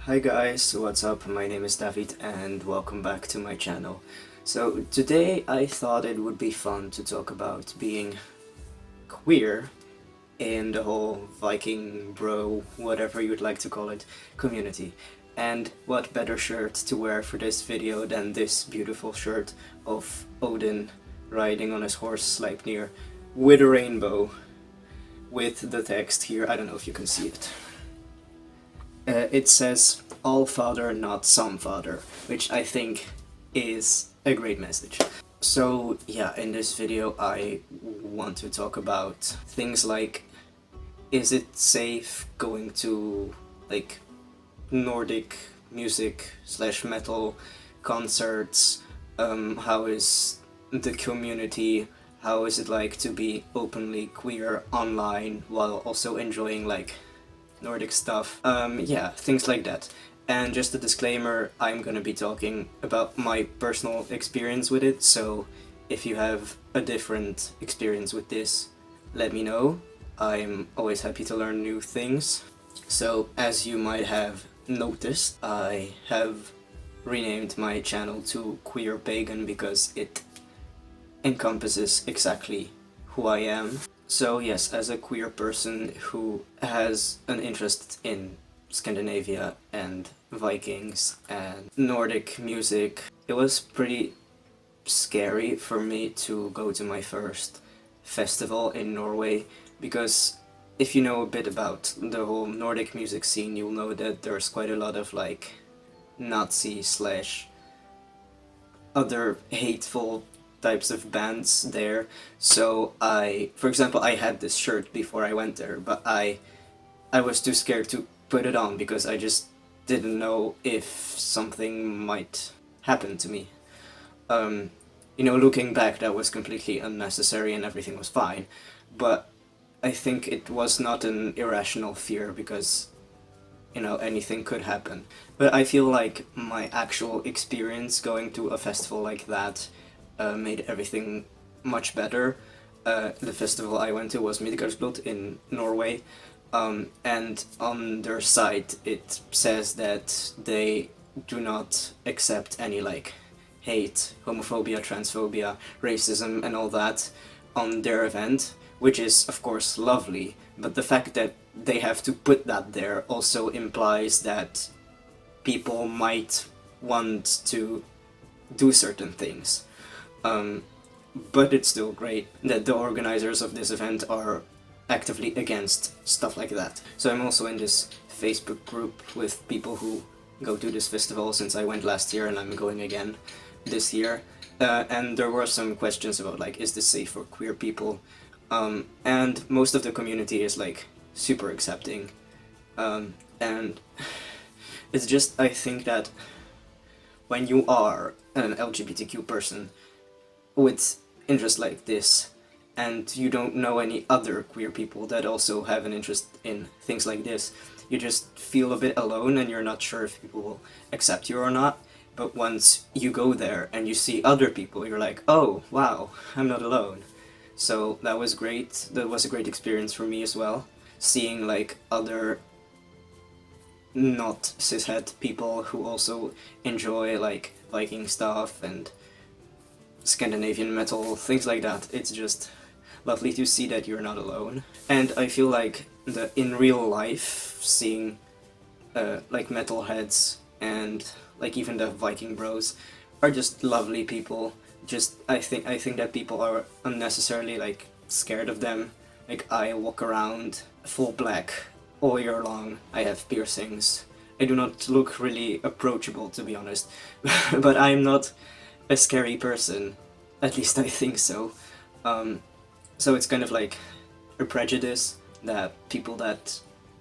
Hi guys, what's up? My name is David and welcome back to my channel. So today I thought it would be fun to talk about being queer in the whole Viking, bro, whatever you'd like to call it, community. And what better shirt to wear for this video than this beautiful shirt of Odin riding on his horse Sleipnir with a rainbow with the text here, I don't know if you can see it. It says, all father, not some father, which I think is a great message. So yeah, in this video I want to talk about things like, is it safe going to like Nordic music / metal concerts? How is the community? How is it like to be openly queer online while also enjoying like Nordic stuff? Yeah, things like that. And just a disclaimer, I'm gonna be talking about my personal experience with it, so if you have a different experience with this, let me know. I'm always happy to learn new things. So, as you might have noticed, I have renamed my channel to Queer Pagan because it encompasses exactly who I am. So yes, as a queer person who has an interest in Scandinavia and Vikings and Nordic music, it was pretty scary for me to go to my first festival in Norway, because if you know a bit about the whole Nordic music scene, you'll know that there's quite a lot of like Nazi / other hateful types of bands there. So for example, I had this shirt before I went there, but I was too scared to put it on because I just didn't know if something might happen to me. You know, looking back, that was completely unnecessary and everything was fine, but I think it was not an irrational fear because, you know, anything could happen. But I feel like my actual experience going to a festival like that made everything much better. The festival I went to was Midgardsblot in Norway, and on their site it says that they do not accept any like hate, homophobia, transphobia, racism and all that on their event, which is of course lovely, but the fact that they have to put that there also implies that people might want to do certain things. But it's still great that the organizers of this event are actively against stuff like that. So I'm also in this Facebook group with people who go to this festival since I went last year and I'm going again this year. And there were some questions about like, is this safe for queer people? And most of the community is like super accepting. And it's just, I think that when you are an LGBTQ person with interests like this, and you don't know any other queer people that also have an interest in things like this, you just feel a bit alone and you're not sure if people will accept you or not. But once you go there and you see other people, you're like, oh wow, I'm not alone. So that was great. That was a great experience for me as well, seeing like other not cishet people who also enjoy like Viking stuff and Scandinavian metal, things like that. It's just lovely to see that you're not alone. And I feel like in real life, seeing like metalheads and like even the Viking bros are just lovely people. Just I think that people are unnecessarily like scared of them. Like I walk around full black all year long. I have piercings. I do not look really approachable, to be honest, but I'm not a scary person. At least I think so. So it's kind of like a prejudice that people that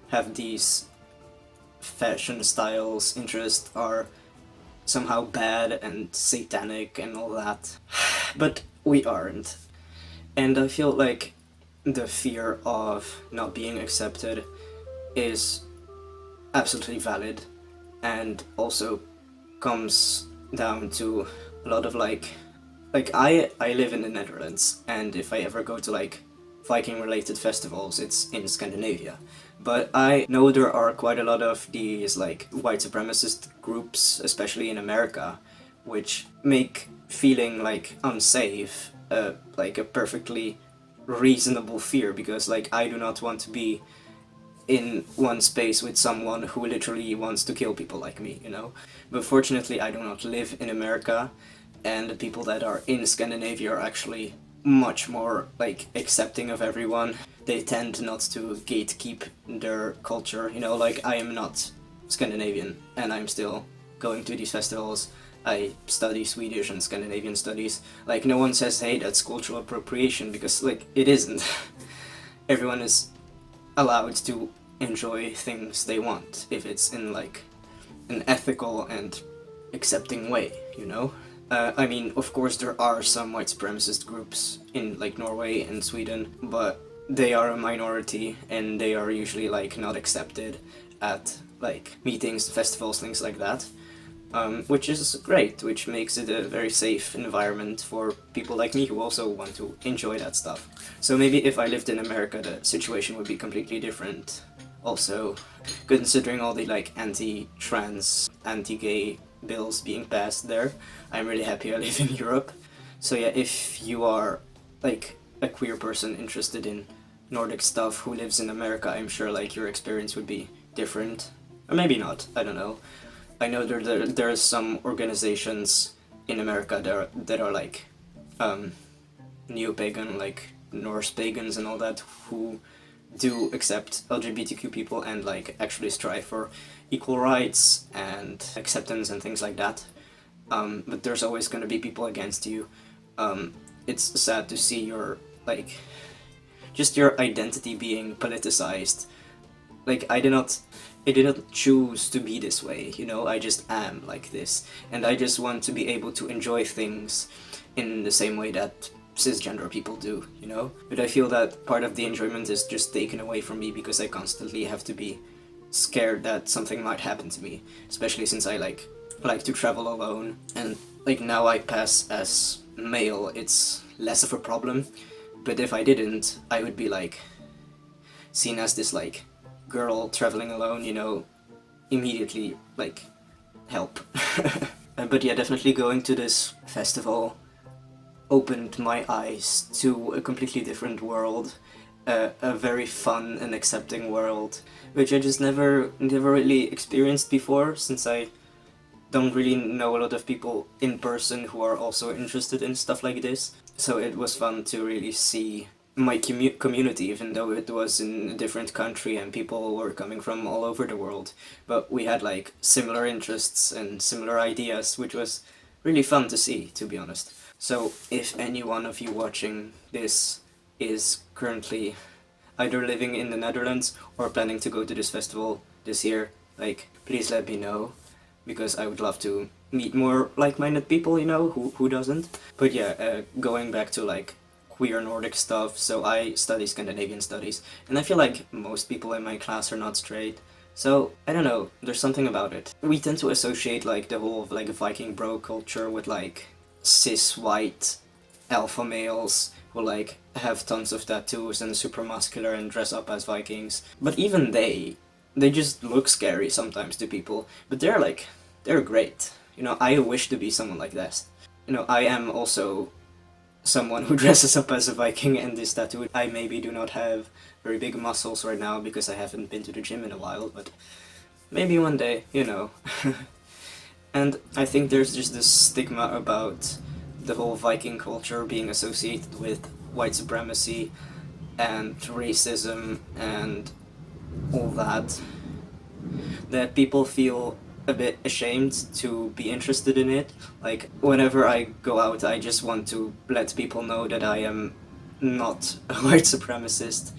have these fashion styles interests are somehow bad and satanic and all that. But we aren't. And I feel like the fear of not being accepted is absolutely valid, and also comes down to a lot of like I live in the Netherlands, and if I ever go to like Viking related festivals, it's in Scandinavia. But I know there are quite a lot of these like white supremacist groups, especially in America, which make feeling like unsafe like a perfectly reasonable fear, because like I do not want to be in one space with someone who literally wants to kill people like me, you know? But fortunately I do not live in America, and the people that are in Scandinavia are actually much more like accepting of everyone. They tend not to gatekeep their culture, you know, like I am not Scandinavian and I'm still going to these festivals. I study Swedish and Scandinavian studies. Like no one says, hey, that's cultural appropriation, because like it isn't. Everyone is allowed to enjoy things they want if it's in like an ethical and accepting way, you know? I mean, of course there are some white supremacist groups in like Norway and Sweden, but they are a minority and they are usually like not accepted at like meetings, festivals, things like that. Which is great, which makes it a very safe environment for people like me who also want to enjoy that stuff. So maybe if I lived in America the situation would be completely different. Also, considering all the like anti-trans, anti-gay bills being passed there, I'm really happy I live in Europe. So yeah, if you are like a queer person interested in Nordic stuff who lives in America, I'm sure like your experience would be different. Or maybe not, I don't know. I know there are some organizations in America that are like neo-pagan, like Norse pagans and all that, who do accept LGBTQ people and like actually strive for equal rights and acceptance and things like that. But there's always going to be people against you. It's sad to see your like just your identity being politicized. Like I did not choose to be this way, you know, I just am like this, and I just want to be able to enjoy things in the same way that cisgender people do, you know? But I feel that part of the enjoyment is just taken away from me because I constantly have to be scared that something might happen to me, especially since I like to travel alone, and like now I pass as male, it's less of a problem, but if I didn't, I would be like seen as this like girl traveling alone, you know, immediately like help. But yeah, definitely going to this festival opened my eyes to a completely different world, a very fun and accepting world, which I just never really experienced before, since I don't really know a lot of people in person who are also interested in stuff like this. So it was fun to really see my community, even though it was in a different country and people were coming from all over the world. But we had like similar interests and similar ideas, which was really fun to see, to be honest. So if any one of you watching this is currently either living in the Netherlands or planning to go to this festival this year, like, please let me know, because I would love to meet more like-minded people, you know, who doesn't? But yeah, going back to like queer Nordic stuff, so I study Scandinavian studies, and I feel like most people in my class are not straight, so I don't know, there's something about it. We tend to associate like the whole of like Viking bro culture with like cis white alpha males who like have tons of tattoos and super muscular and dress up as Vikings, but even they just look scary sometimes to people, but they're great. You know, I wish to be someone like that. You know, I am also someone who dresses up as a Viking and is tattooed. I maybe do not have very big muscles right now because I haven't been to the gym in a while, but maybe one day, you know. And I think there's just this stigma about the whole Viking culture being associated with white supremacy and racism and all that people feel a bit ashamed to be interested in it. Like, whenever I go out, I just want to let people know that I am not a white supremacist.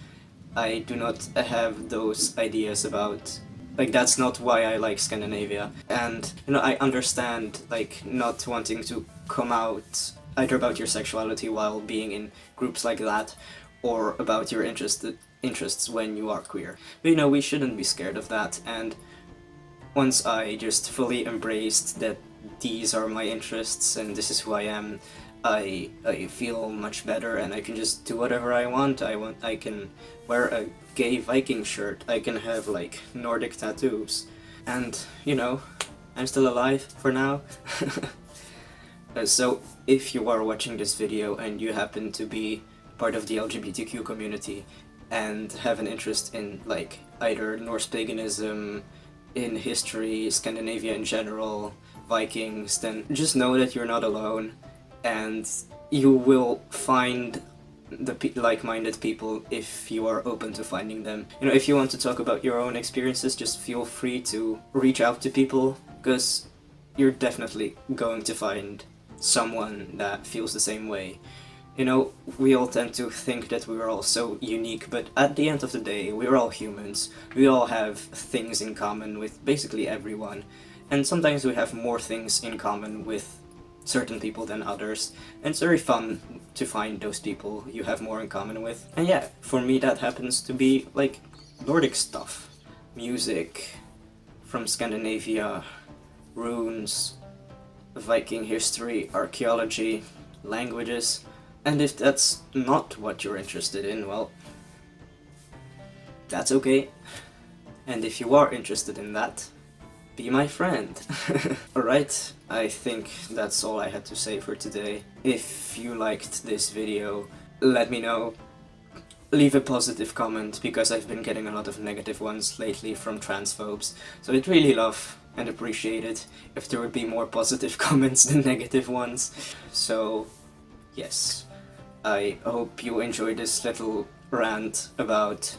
I do not have those ideas about, like, that's not why I like Scandinavia. And, you know, I understand, like, not wanting to come out either about your sexuality while being in groups like that, or about your interests when you are queer. But, you know, we shouldn't be scared of that, and once I just fully embraced that these are my interests and this is who I am, I feel much better, and I can just do whatever I want. I can wear a gay Viking shirt. I can have like Nordic tattoos, and you know, I'm still alive for now. So if you are watching this video and you happen to be part of the LGBTQ community and have an interest in like either Norse paganism, in history, Scandinavia in general, Vikings, then just know that you're not alone, and you will find the like-minded people if you are open to finding them. You know, if you want to talk about your own experiences, just feel free to reach out to people, because you're definitely going to find someone that feels the same way. You know, we all tend to think that we're all so unique, but at the end of the day, we're all humans. We all have things in common with basically everyone, and sometimes we have more things in common with certain people than others, and it's very fun to find those people you have more in common with. And yeah, for me that happens to be like Nordic stuff, music from Scandinavia, runes, Viking history, archaeology, languages. And if that's not what you're interested in, well, that's okay. And if you are interested in that, be my friend. Alright, I think that's all I had to say for today. If you liked this video, let me know. Leave a positive comment, because I've been getting a lot of negative ones lately from transphobes, so I'd really love and appreciate it if there would be more positive comments than negative ones. So, yes. I hope you enjoyed this little rant about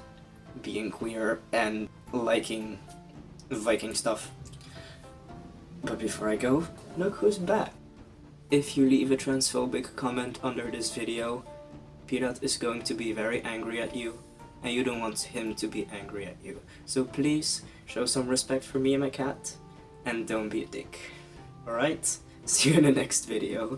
being queer and liking Viking stuff. But before I go, look who's back. If you leave a transphobic comment under this video, Pirat is going to be very angry at you, and you don't want him to be angry at you. So please, show some respect for me and my cat, and don't be a dick. Alright? See you in the next video.